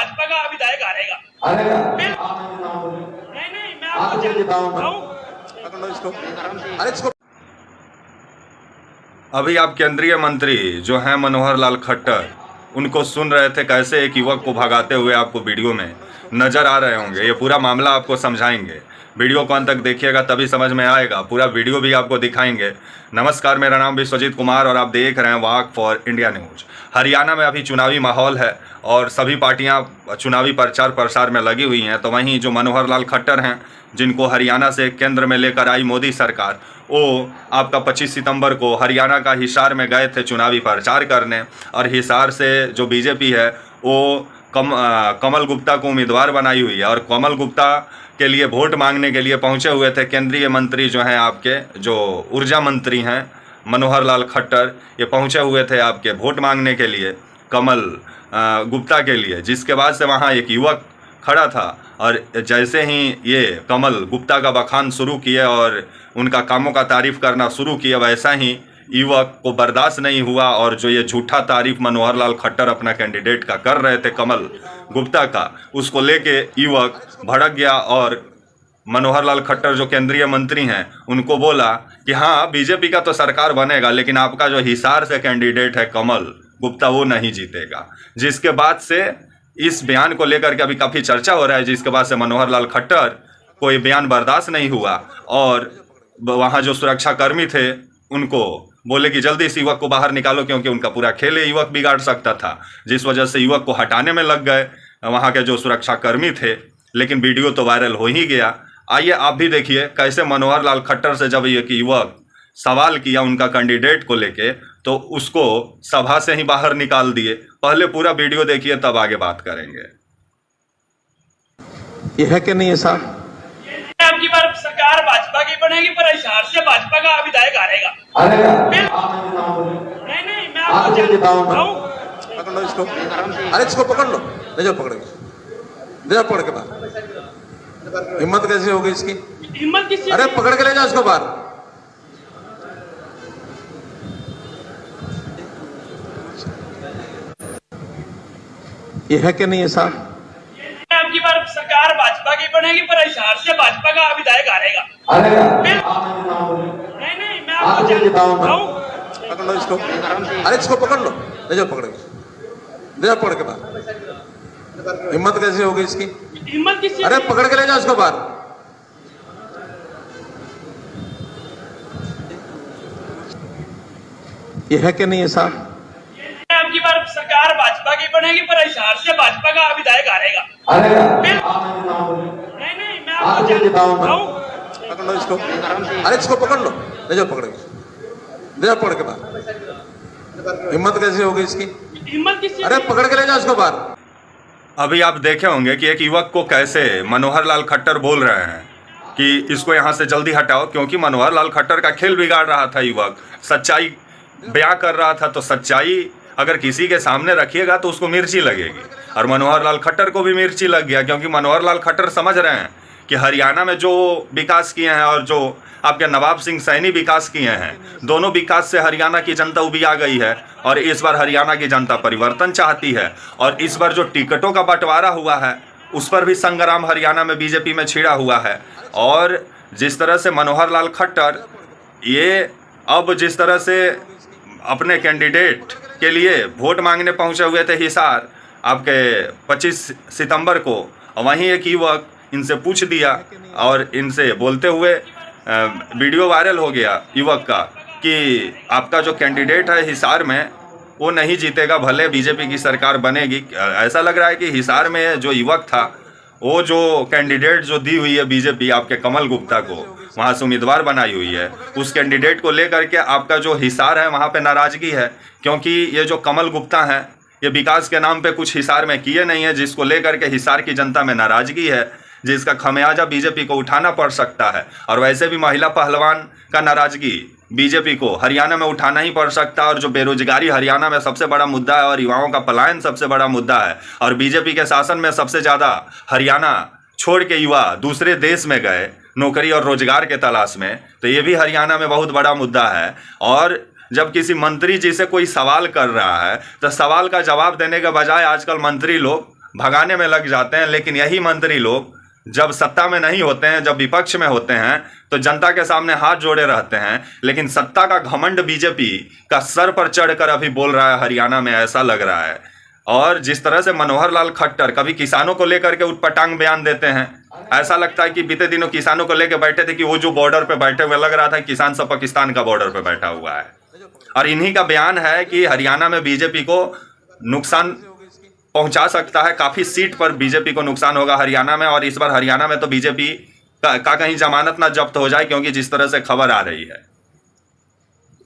भाजपा का विधायक हारेगा। नहीं, मैं आपको अभी आप केंद्रीय मंत्री जो हैं मनोहर लाल खट्टर, उनको सुन रहे थे कैसे एक युवक को भगाते हुए आपको वीडियो में नजर आ रहे होंगे। ये पूरा मामला आपको समझाएंगे, वीडियो को अंत तक देखिएगा तभी समझ में आएगा। पूरा वीडियो भी आपको दिखाएंगे। नमस्कार, मेरा नाम विश्वजीत कुमार और आप देख रहे हैं walk for India news. Haryana में अभी चुनावी माहौल है और सभी पार्टियां चुनावी प्रचार प्रसार में लगी हुई हैं। तो वहीं जो मनोहर लाल खट्टर हैं, जिनको हरियाणा से केंद्र में लेकर आई मोदी सरकार, वो आपका 25 सितंबर को हरियाणा का हिसार में गए थे चुनावी प्रचार करने। और हिसार से जो बीजेपी है वो कमल गुप्ता को उम्मीदवार बनाई हुई है और कमल गुप्ता के लिए वोट मांगने के लिए पहुंचे हुए थे केंद्रीय मंत्री जो हैं आपके, जो ऊर्जा मंत्री हैं मनोहर लाल खट्टर। ये पहुंचे हुए थे आपके वोट मांगने के लिए कमल गुप्ता के लिए, जिसके बाद से वहाँ एक युवक खड़ा था और जैसे ही ये कमल गुप्ता का बखान शुरू किए और उनका कामों का तारीफ करना शुरू किया, वैसा ही युवक को बर्दाश्त नहीं हुआ और जो ये झूठा तारीफ मनोहर लाल खट्टर अपना कैंडिडेट का कर रहे थे कमल गुप्ता का, उसको लेके युवक भड़क गया और मनोहर लाल खट्टर जो केंद्रीय मंत्री हैं उनको बोला कि हाँ बीजेपी का तो सरकार बनेगा, लेकिन आपका जो हिसार से कैंडिडेट है कमल गुप्ता वो नहीं जीतेगा। जिसके बाद से इस बयान को लेकर के अभी काफ़ी चर्चा हो रहा है, जिसके बाद से मनोहर लाल खट्टर को ये बयान बर्दाश्त नहीं हुआ और वहाँ जो सुरक्षा कर्मी थे उनको बोले कि जल्दी इस युवक को बाहर निकालो, क्योंकि उनका पूरा खेल ये युवक बिगाड़ सकता था। जिस वजह से युवक को हटाने में लग गए वहाँ के जो सुरक्षा कर्मी थे, लेकिन वीडियो तो वायरल हो ही गया। आइए आप भी देखिए कैसे मनोहर लाल खट्टर से जब ये युवक सवाल किया उनका कैंडिडेट को लेके, तो उसको सभा से ही बाहर निकाल दिए। पहले पूरा वीडियो देखिए तब आगे बात करेंगे। ये है कि नहीं है साहब? आपकी बार सरकार भाजपा की बनेगी पर हिसार से भाजपा का विधायक हारेगा। नहीं, मैं आपको पकड़ लो इसको, अरे इसको पकड़ लो, ले जाओ पकड़ के, ले जाओ पकड़ के बाहर। हिम्मत कैसे होगी इसकी? हिम्मत किसी? अरे पकड़ के ले जाओ इसको बाहर। ये है कि नहीं है साहब? आपकी बार सरकार भाजपा की बनेगी पर हिसार से भाजपा का विधायक हारेगा। नहीं, मैं आपको पकड़ लो इसको, अरे इसको पकड़ लो, ले जाओ पकड़ के, ले जाओ पकड़ के बाहर। हिम्मत कैसे होगी इसकी? हिम्मत किसी? अरे पकड़ के ले जाओ इसको बाहर। ये है कि नहीं है साहब? आपकी बार सरकार भाजपा की बनेगी पर हिसार से भाजपा का विधायक हारेगा। नहीं, मैं आपको पकड़ लो इसको, अरे इसको पकड़ लो, ले जाओ पकड़ के, ले जाओ पकड़ के बाहर। हिम्मत कैसे होगी इसकी? हिम्मत किसी? अरे पकड़ के ले जाओ इसको बाहर। अभी आप देखे होंगे कि एक युवक को कैसे मनोहर लाल खट्टर बोल रहे हैं कि इसको यहाँ से जल्दी हटाओ, क्योंकि मनोहर लाल खट्टर का खेल बिगाड़ रहा था। युवक सच्चाई बयां कर रहा था, तो सच्चाई अगर किसी के सामने रखिएगा तो उसको मिर्ची लगेगी। और मनोहर लाल खट्टर को भी मिर्ची लग गया, क्योंकि मनोहर लाल खट्टर समझ रहे हैं कि हरियाणा में जो विकास किए हैं और जो आपके नवाब सिंह सैनी विकास किए हैं, दोनों विकास से हरियाणा की जनता उबिया गई है और इस बार हरियाणा की जनता परिवर्तन चाहती है। और इस बार जो टिकटों का बंटवारा हुआ है उस पर भी संग्राम हरियाणा में बीजेपी में छिड़ा हुआ है। और जिस तरह से मनोहर लाल खट्टर ये अब जिस तरह से अपने कैंडिडेट के लिए वोट मांगने पहुंचे हुए थे हिसार आपके 25 सितंबर को, वहीं एक युवक इनसे पूछ दिया और इनसे बोलते हुए वीडियो वायरल हो गया युवक का कि आपका जो कैंडिडेट है हिसार में वो नहीं जीतेगा, भले बीजेपी की सरकार बनेगी। ऐसा लग रहा है कि हिसार में जो युवक था, वो जो कैंडिडेट जो दी हुई है बीजेपी आपके कमल गुप्ता को वहाँ से उम्मीदवार बनाई हुई है, उस कैंडिडेट को लेकर के आपका जो हिसार है वहाँ पे नाराज़गी है। क्योंकि ये जो कमल गुप्ता हैं ये विकास के नाम पे कुछ हिसार में किए नहीं है, जिसको लेकर के हिसार की जनता में नाराज़गी है, जिसका खमियाजा बीजेपी को उठाना पड़ सकता है। और वैसे भी महिला पहलवान का नाराज़गी बीजेपी को हरियाणा में उठाना ही पड़ सकता है। और जो बेरोजगारी हरियाणा में सबसे बड़ा मुद्दा है और युवाओं का पलायन सबसे बड़ा मुद्दा है, और बीजेपी के शासन में सबसे ज़्यादा हरियाणा छोड़ के युवा दूसरे देश में गए नौकरी और रोजगार के तलाश में, तो ये भी हरियाणा में बहुत बड़ा मुद्दा है। और जब किसी मंत्री जी से कोई सवाल कर रहा है तो सवाल का जवाब देने के बजाय आजकल मंत्री लोग भगाने में लग जाते हैं। लेकिन यही मंत्री लोग जब सत्ता में नहीं होते हैं, जब विपक्ष में होते हैं, तो जनता के सामने हाथ जोड़े रहते हैं। लेकिन सत्ता का घमंड बीजेपी का सर पर चढ़कर अभी बोल रहा है हरियाणा में, ऐसा लग रहा है। और जिस तरह से मनोहर लाल खट्टर कभी किसानों को लेकर के उटपटांग बयान देते हैं, ऐसा लगता है कि बीते दिनों किसानों को लेकर बैठे थे कि वो जो बॉर्डर पे बैठे हुए, लग रहा था किसान सब पाकिस्तान का बॉर्डर पे बैठा हुआ है। और इन्हीं का बयान है कि हरियाणा में बीजेपी को नुकसान पहुंचा सकता है, काफी सीट पर बीजेपी को नुकसान होगा हरियाणा में। और इस बार हरियाणा में तो बीजेपी का कहीं जमानत ना जब्त हो जाए, क्योंकि जिस तरह से खबर आ रही है।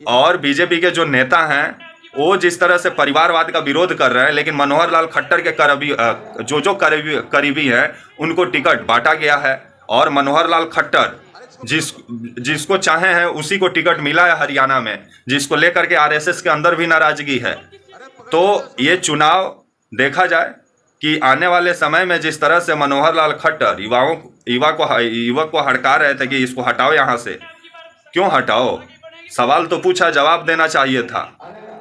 और बीजेपी के जो नेता हैं वो जिस तरह से परिवारवाद का विरोध कर रहे हैं, लेकिन मनोहर लाल खट्टर के करीबी हैं उनको टिकट बांटा गया है। और मनोहर लाल खट्टर जिसको चाहे हैं उसी को टिकट मिला है हरियाणा में, जिसको लेकर के आरएसएस के अंदर भी नाराजगी है। तो ये चुनाव देखा जाए कि आने वाले समय में जिस तरह से मनोहर लाल खट्टर युवक को हड़का रहे थे कि इसको हटाओ यहाँ से, क्यों हटाओ, सवाल तो पूछा, जवाब देना चाहिए था।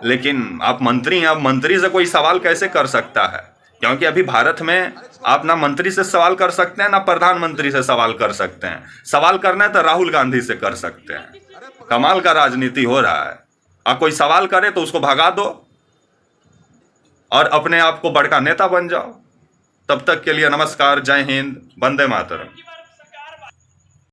लेकिन आप मंत्री हैं, अब मंत्री से कोई सवाल कैसे कर सकता है? क्योंकि अभी भारत में आप ना मंत्री से सवाल कर सकते हैं, ना प्रधानमंत्री से सवाल कर सकते हैं। सवाल करना है तो राहुल गांधी से कर सकते हैं। कमाल का राजनीति हो रहा है। आप कोई सवाल करे तो उसको भगा दो और अपने आप को बड़का नेता बन जाओ। तब तक के लिए नमस्कार, जय हिंद, वंदे मातरम।